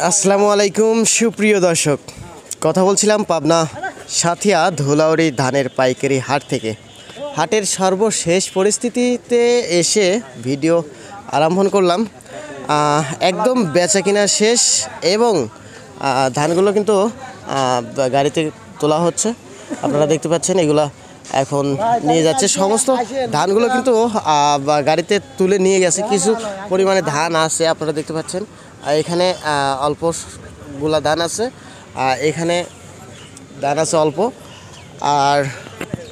আসসালামু আলাইকুম সুপ্রিয় দর্শক, কথা বলছিলাম পাবনা সাথিয়া ধুলাউড়ি ধানের পাইকারি হাট থেকে। হাটের সর্বশেষ পরিস্থিতিতে এসে ভিডিও আরম্ভ করলাম। একদম বেচা কিনা শেষ এবং ধানগুলো কিন্তু গাড়িতে তোলা হচ্ছে। আপনারা দেখতে পাচ্ছেন এগুলা এখন নিয়ে যাচ্ছে। সমস্ত ধানগুলো কিন্তু গাড়িতে তুলে নিয়ে গেছে। কিছু পরিমাণে ধান আছে, আপনারা দেখতে পাচ্ছেন। এখানে অল্পগুলা ধান আছে, এখানে ধান আছে অল্প, আর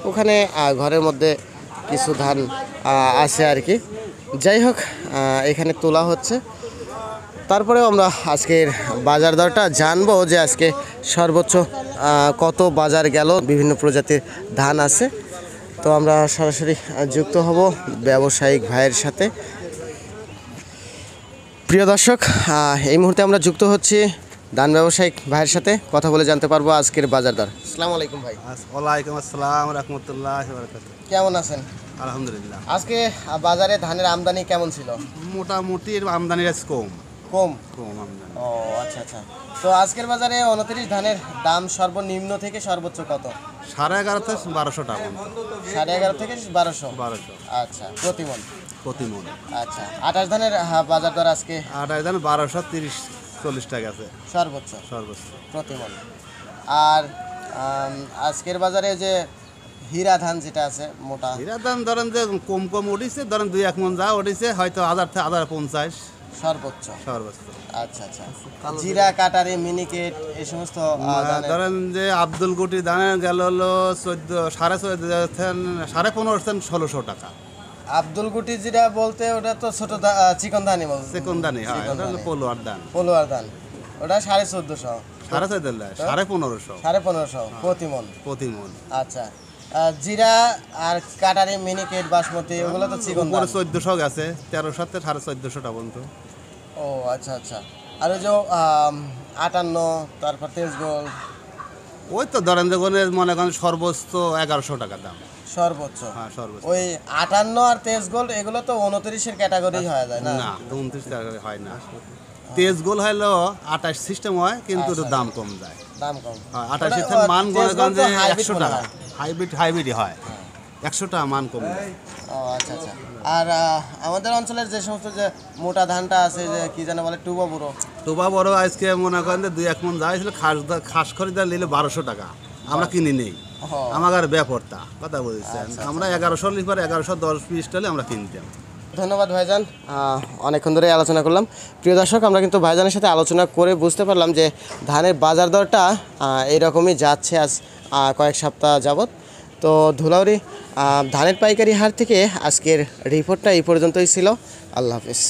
ওখানে ঘরের মধ্যে কিছু ধান আছে আর কি। যাই হোক, এখানে তোলা হচ্ছে। তারপরেও আমরা আজকের বাজার দরটা জানবো যে আজকে সর্বোচ্চ কত বাজার গেল। বিভিন্ন প্রজাতির ধান আছে, তো আমরা সরাসরি যুক্ত হব ব্যবসায়িক ভাইয়ের সাথে। প্রিয় দর্শক, এই মুহূর্তে আমরা যুক্ত হচ্ছি ধান ব্যবসায়িক ভাইয়ের সাথে, কথা বলে জানতে পারবো আজকের বাজার দর। আসসালামু আলাইকুম ভাই। ওয়ালাইকুম আসসালাম রাহমাতুল্লাহি ওয়া বারাকাতুহু। কেমন আছেন? আলহামদুলিল্লাহ। আজকে বাজারে ধানের আমদানি কেমন ছিল? মোটামুটি আমদানি কম কম কম আমদানি। ও আচ্ছা আচ্ছা। তো আজকের বাজারে 29 ধানের দাম সর্বনিম্ন থেকে সর্বোচ্চ কত? 11.5 থেকে 1200 টাকা। 11.5 থেকে 1200। আচ্ছা, প্রতি মণ। আচ্ছা, 28 ধানের বাজার দর আজকে 28 ধান 1230-40 টাকা আছে সর্বোচ্চ প্রতি মণ। আর আজকের বাজারে যে হীরা ধান যেটা আছে মোটা, হীরা ধান ধরেন যে কম উঠিছে, ধরেন 2-1 মণ যা উঠিছে, হয়তো 1000 থেকে 1050 সর্বোচ্চ। আচ্ছা আচ্ছা। জিরা, কাটারি, মিনিকেট এই সমস্ত ধরেন যে আব্দুল গুটি ধানের গেল হলো 15.5-1600 টাকা। আব্দুল গুটি জিরা বলতে ওটা তো ছোট চিকন ধানই বলছে। চিকন ধানই, হ্যাঁ, ওটা হলো পলোয়ার ধান। ওটা 1450 1550 প্রতি মণ। আচ্ছা, জিরা আর কাটারি, মিনিকেট, বাসমতি ওগুলো তো চিকন ধান। 1400 গেছে, 1300 থেকে 1450 টাকা পর্যন্ত। ও আচ্ছা আচ্ছা। আর ওই যে 58, তারপর তেজগোল, ওই তো ধরেন যে মনে করেন সর্বোচ্চ 1100 টাকা দাম। সর্বোচ্চ। হ্যাঁ, সর্বোচ্চ। ওই 58 আর তেজগোল এগুলো তো 29-এর ক্যাটাগরি হয়ে যায় না? না, 29 টাকা হয় না। তেজগোল হলো 28 সিস্টেম হয়, কিন্তু দাম কম যায়। দাম কম। হ্যাঁ, 28 সিস্টেম মান মনে করেন যে 100 টাকা। হাইব্রিডই হয়, 100 টাকা মান কম যায়। ও আচ্ছা আচ্ছা। আর আমাদের অঞ্চলের যে সমস্ত যে মোটা ধানটা আছে, যে কি জানে বলে টুবা বড়, আজকে মনে করেন যে 2-1 মণ যাইছিল, খাস খরিদার নিলে 1200 টাকা, আমরা কিনি নেই। আমার ব্যাপারটা কথা বলছেন, আমরা 1100 লিটার 1110-20 টালে আমরা কিনতাম। ধন্যবাদ ভাইজান, অনেকক্ষণ ধরে আলোচনা করলাম। প্রিয় দর্শক, আমরা কিন্তু ভাইজানের সাথে আলোচনা করে বুঝতে পারলাম যে ধানের বাজার দরটা এইরকমই যাচ্ছে আজ কয়েক সপ্তাহ যাবৎ। তো ধুলাউড়ি ধানের পাইকারি হাট থেকে আজকের রিপোর্টটা এই পর্যন্তই ছিল। আল্লাহ হাফিজ।